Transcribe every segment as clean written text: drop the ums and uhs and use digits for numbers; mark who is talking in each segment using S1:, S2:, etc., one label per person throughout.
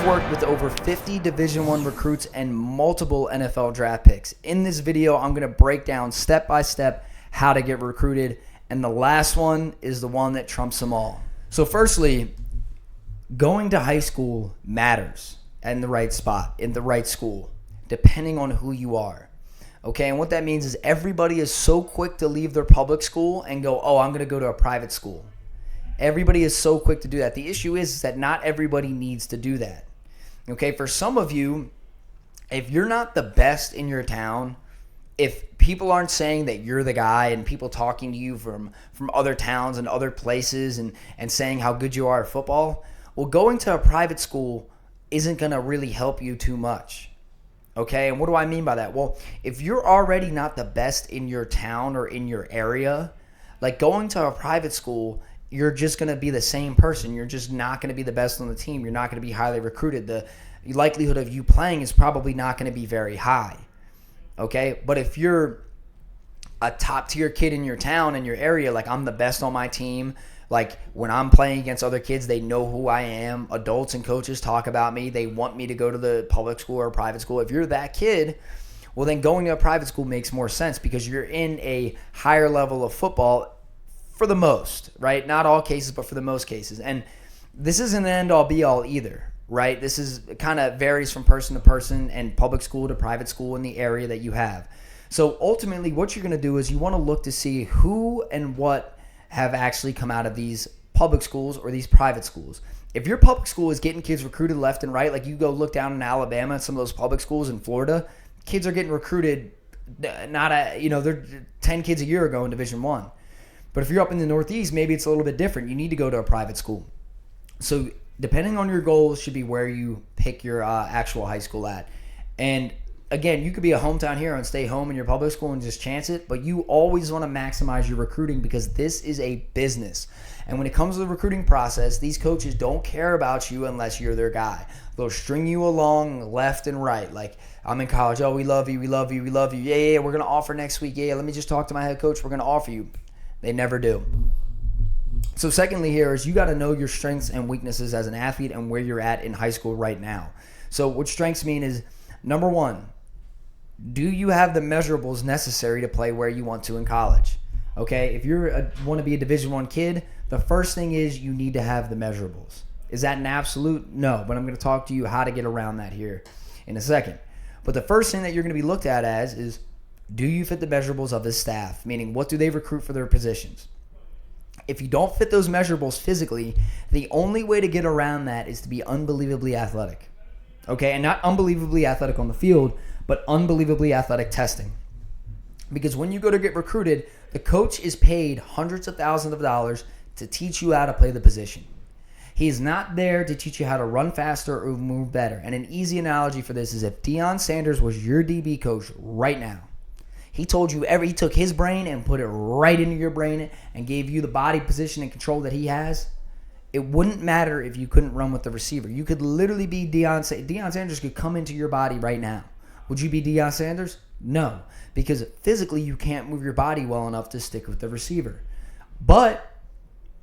S1: I've worked with over 50 Division I recruits and multiple NFL draft picks. In this video, I'm going to break down step by step how to get recruited, and the last one is the one that trumps them all. So firstly, going to high school matters in the right spot, in the right school, depending on who you are. Okay, and what that means is everybody is so quick to leave their public school and go, oh, I'm going to go to a private school. Everybody is so quick to do that. The issue is that not everybody needs to do that. Okay, for some of you, if you're not the best in your town, if people aren't saying that you're the guy and people talking to you from other towns and other places and saying how good you are at football, well, going to a private school isn't going to really help you too much. Okay, and what do I mean by that? Well, if you're already not the best in your town or in your area, like going to a private school, you're just going to be the same person. You're just not going to be the best on the team. You're not going to be highly recruited. The likelihood of you playing is probably not going to be very high. Okay, but if you're a top tier kid in your town, in your area, like I'm the best on my team, like when I'm playing against other kids, they know who I am. Adults and coaches talk about me. They want me to go to the public school or private school. If you're that kid, well, then going to a private school makes more sense because you're in a higher level of football for the most, right? Not all cases, but for the most cases. And this isn't an end-all be-all either, right? This is kind of varies from person to person and public school to private school in the area that you have. So ultimately, what you're going to do is you want to look to see who and what have actually come out of these public schools or these private schools. If your public school is getting kids recruited left and right, like you go look down in Alabama at some of those public schools in Florida, kids are getting recruited, they're 10 kids a year ago in Division I. But if you're up in the Northeast, maybe it's a little bit different. You need to go to a private school. So depending on your goals should be where you pick your actual high school at. And again, you could be a hometown hero and stay home in your public school and just chance it, but you always want to maximize your recruiting because this is a business. And when it comes to the recruiting process, these coaches don't care about you unless you're their guy. They'll string you along left and right. Like, I'm in college. Oh, we love you. We love you. We love you. Yeah, we're going to offer next week. Yeah, let me just talk to my head coach. We're going to offer you. They never do. So secondly here is you got to know your strengths and weaknesses as an athlete and where you're at in high school right now. So what strengths mean is, number one, do you have the measurables necessary to play where you want to in college? Okay, if you want to be a Division I kid, the first thing is you need to have the measurables. Is that an absolute? No, but I'm going to talk to you how to get around that here in a second. But the first thing that you're going to be looked at as is, do you fit the measurables of the staff? Meaning, what do they recruit for their positions? If you don't fit those measurables physically, the only way to get around that is to be unbelievably athletic. Okay, and not unbelievably athletic on the field, but unbelievably athletic testing. Because when you go to get recruited, the coach is paid hundreds of thousands of dollars to teach you how to play the position. He is not there to teach you how to run faster or move better. And an easy analogy for this is if Deion Sanders was your DB coach right now, he told you he took his brain and put it right into your brain and gave you the body position and control that he has. It wouldn't matter if you couldn't run with the receiver. You could literally be Deion Sanders could come into your body right now. Would you be Deion Sanders? No, because physically you can't move your body well enough to stick with the receiver. But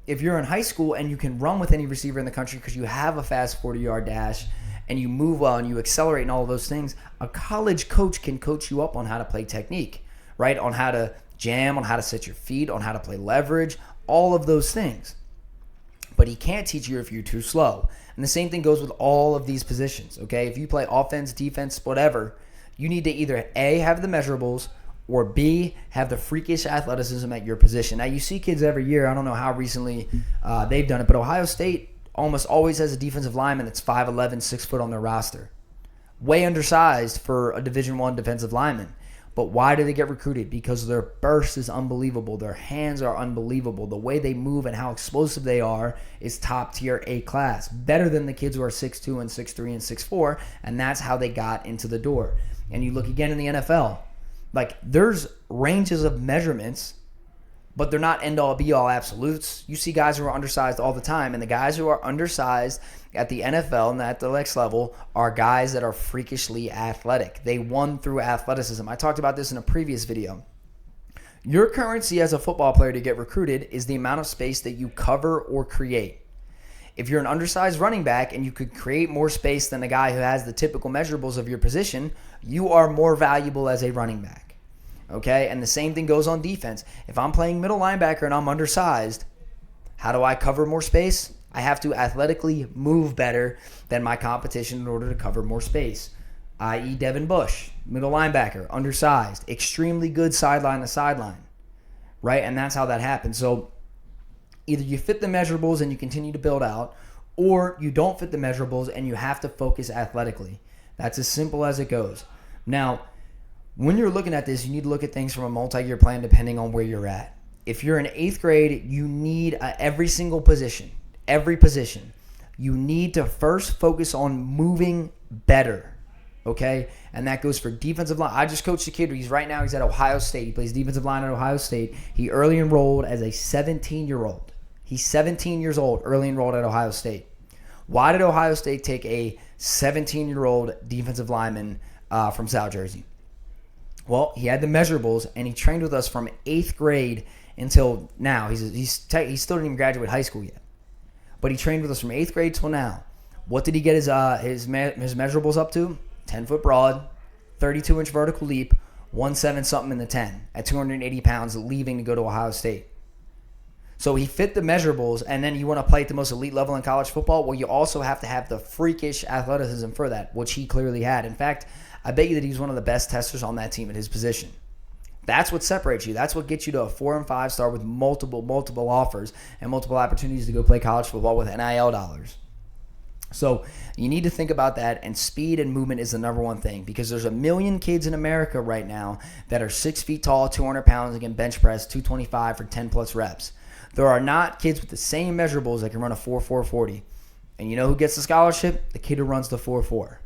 S1: if you're in high school and you can run with any receiver in the country because you have a fast 40-yard dash and you move well and you accelerate and all of those things, a college coach can coach you up on how to play technique, right? On how to jam, on how to set your feet, on how to play leverage, all of those things. But he can't teach you if you're too slow. And the same thing goes with all of these positions, okay? If you play offense, defense, whatever, you need to either A, have the measurables, or B, have the freakish athleticism at your position. Now, you see kids every year. I don't know how recently they've done it, but Ohio State almost always has a defensive lineman that's 5'11", 6 foot on their roster. Way undersized for a Division I defensive lineman. But why do they get recruited? Because their burst is unbelievable. Their hands are unbelievable. The way they move and how explosive they are is top tier A class. Better than the kids who are 6'2", and 6'3", and 6'4", and that's how they got into the door. And you look again in the NFL, like there's ranges of measurements, but they're not end-all be-all absolutes. You see guys who are undersized all the time, and the guys who are undersized at the NFL and at the next level are guys that are freakishly athletic. They won through athleticism. I talked about this in a previous video. Your currency as a football player to get recruited is the amount of space that you cover or create. if you're an undersized running back and you could create more space than the guy who has the typical measurables of your position, you are more valuable as a running back. Okay? And the same thing goes on defense. If I'm playing middle linebacker and I'm undersized, how do I cover more space? I have to athletically move better than my competition in order to cover more space, i.e. Devin Bush, middle linebacker, undersized, extremely good sideline to sideline, right? And that's how that happens. So either you fit the measurables and you continue to build out, or you don't fit the measurables and you have to focus athletically. That's as simple as it goes. Now, when you're looking at this, you need to look at things from a multi-year plan depending on where you're at. If you're in 8th grade, you need every single position, you need to first focus on moving better, okay? And that goes for defensive line. I just coached a kid. He's at Ohio State. He plays defensive line at Ohio State. He early enrolled as a 17-year-old. He's 17 years old, early enrolled at Ohio State. Why did Ohio State take a 17-year-old defensive lineman from South Jersey? Well, he had the measurables, and he trained with us from 8th grade until now. He still didn't even graduate high school yet. But he trained with us from 8th grade till now. What did he get his measurables up to? 10-foot broad, 32-inch vertical leap, 1.7 something in the 10 at 280 pounds, leaving to go to Ohio State. So he fit the measurables, and then you want to play at the most elite level in college football? Well, you also have to have the freakish athleticism for that, which he clearly had. In fact, I bet you that he's one of the best testers on that team at his position. That's what separates you. That's what gets you to a 4 and 5 star with multiple offers and multiple opportunities to go play college football with NIL dollars. So you need to think about that, and speed and movement is the number one thing, because there's a million kids in America right now that are 6 feet tall, 200 pounds, and can bench press 225 for 10 plus reps. There are not kids with the same measurables that can run a 4.40. And you know who gets the scholarship? The kid who runs the 4.4.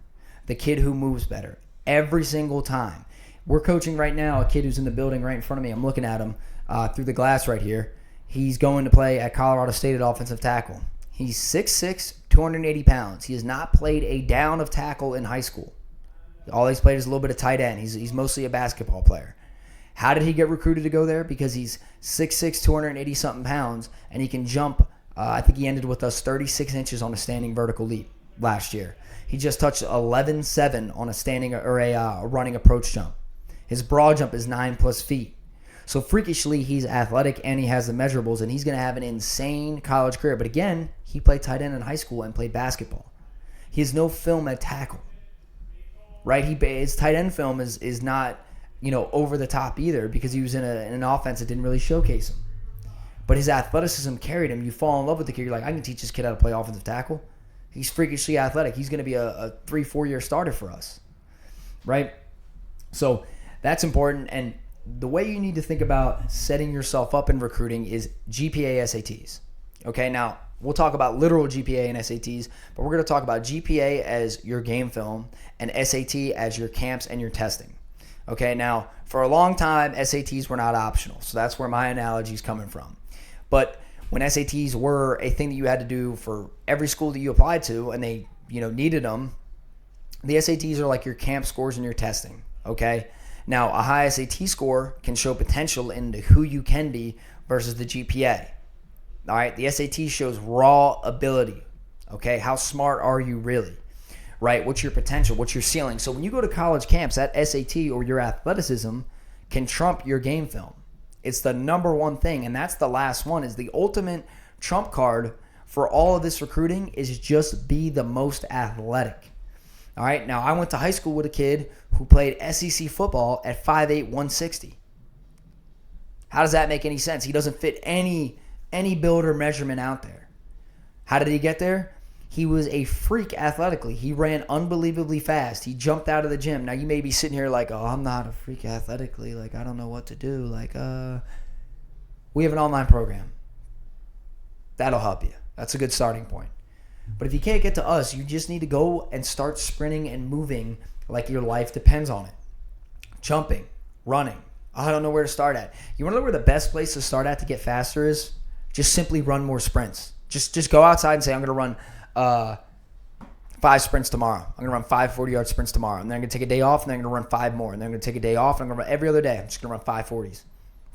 S1: The kid who moves better every single time. We're coaching right now a kid who's in the building right in front of me. I'm looking at him through the glass right here. He's going to play at Colorado State at offensive tackle. He's 6'6", 280 pounds. He has not played a down of tackle in high school. All he's played is a little bit of tight end. He's mostly a basketball player. How did he get recruited to go there? Because he's 6'6", 280-something pounds, and he can jump. I think he ended with us 36 inches on a standing vertical leap last year. He just touched 11.7 on a standing or a running approach jump. His broad jump is 9+ feet. So freakishly, he's athletic and he has the measurables, and he's going to have an insane college career. But again, he played tight end in high school and played basketball. He has no film at tackle, right? His tight end film is not, over the top either, because he was in an offense that didn't really showcase him. But his athleticism carried him. You fall in love with the kid. You're like, I can teach this kid how to play offensive tackle. He's freakishly athletic. He's going to be a 3-4 year starter for us, right? So that's important. And the way you need to think about setting yourself up in recruiting is GPA SATs. Okay, now we'll talk about literal GPA and SATs, but we're going to talk about GPA as your game film and SAT as your camps and your testing. Okay, now for a long time, SATs were not optional. So that's where my analogy is coming from. But when SATs were a thing that you had to do for every school that you applied to, and they needed them, the SATs are like your camp scores and your testing. Okay, now a high SAT score can show potential into who you can be versus the GPA. All right, the SAT shows raw ability. Okay, how smart are you really? Right, what's your potential? What's your ceiling? So when you go to college camps, that SAT or your athleticism can trump your game film. It's the number one thing, and that's the last one. Is the ultimate trump card for all of this recruiting is just be the most athletic. All right, now I went to high school with a kid who played SEC football at 5'8", 160. How does that make any sense? He doesn't fit any build or measurement out there. How did he get there? He was a freak athletically. He ran unbelievably fast. He jumped out of the gym. Now, you may be sitting here like, oh, I'm not a freak athletically. Like, I don't know what to do. Like, we have an online program. That'll help you. That's a good starting point. But if you can't get to us, you just need to go and start sprinting and moving like your life depends on it. Jumping, running. I don't know where to start at. You want to know where the best place to start at to get faster is? Just simply run more sprints. Just go outside and say, I'm going to run 5 sprints tomorrow. I'm going to run 5 40-yard sprints tomorrow. And then I'm going to take a day off, and then I'm going to run 5 more. And then I'm going to take a day off, and I'm going to run every other day. I'm just going to run 5 40s.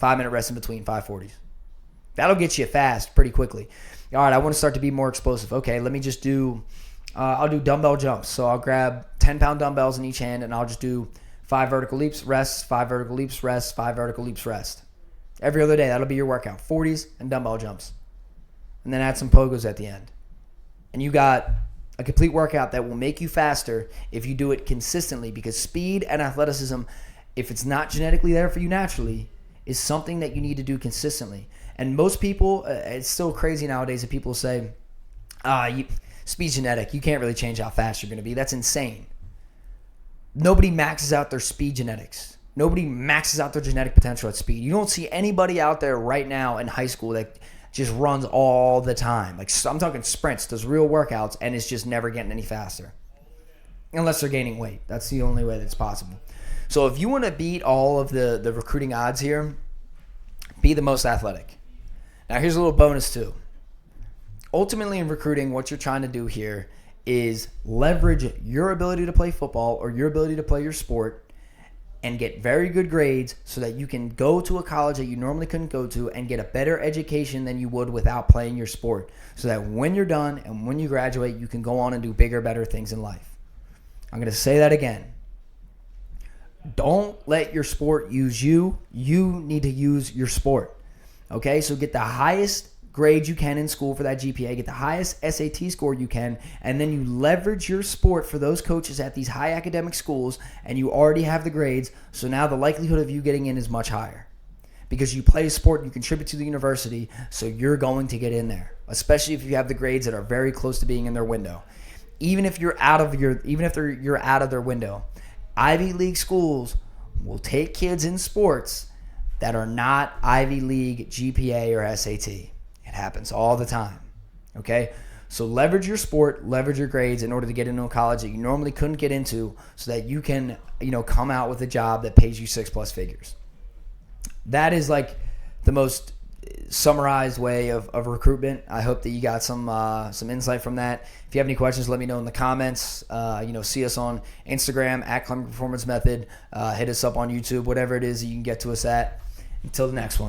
S1: 5-minute rest in between 5 40s. That'll get you fast pretty quickly. All right, I want to start to be more explosive. Okay, let me just do, I'll do dumbbell jumps. So I'll grab 10-pound dumbbells in each hand, and I'll just do 5 vertical leaps, rest, 5 vertical leaps, rest, 5 vertical leaps, rest. Every other day, that'll be your workout. 40s and dumbbell jumps. And then add some pogos at the end. And you got a complete workout that will make you faster if you do it consistently, because speed and athleticism, if it's not genetically there for you naturally, is something that you need to do consistently. And most people, it's still crazy nowadays that people say, speed's genetic. You can't really change how fast you're going to be. That's insane. Nobody maxes out their speed genetics. Nobody maxes out their genetic potential at speed. You don't see anybody out there right now in high school that just runs all the time. Like, I'm talking sprints, does real workouts, and it's just never getting any faster. Unless they're gaining weight. That's the only way that's possible. So if you want to beat all of the recruiting odds here, be the most athletic. Now, here's a little bonus too. Ultimately in recruiting, what you're trying to do here is leverage your ability to play football or your ability to play your sport and get very good grades so that you can go to a college that you normally couldn't go to and get a better education than you would without playing your sport, so that when you're done and when you graduate, you can go on and do bigger, better things in life. I'm going to say that again. Don't let your sport use you. You need to use your sport. Okay, so get the highest grade you can in school for that GPA, get the highest SAT score you can, and then you leverage your sport for those coaches at these high academic schools, and you already have the grades, so now the likelihood of you getting in is much higher. Because you play a sport, you contribute to the university, so you're going to get in there, especially if you have the grades that are very close to being in their window. Even if you're out of their window, Ivy League schools will take kids in sports that are not Ivy League GPA or SAT. It happens all the time. Okay? So leverage your sport, leverage your grades in order to get into a college that you normally couldn't get into, so that you can, come out with a job that pays you 6+ figures. That is like the most summarized way of recruitment. I hope that you got some insight from that. If you have any questions, let me know in the comments. See us on Instagram at Climbing Performance Method. Hit us up on YouTube, whatever it is that you can get to us at. Until the next one.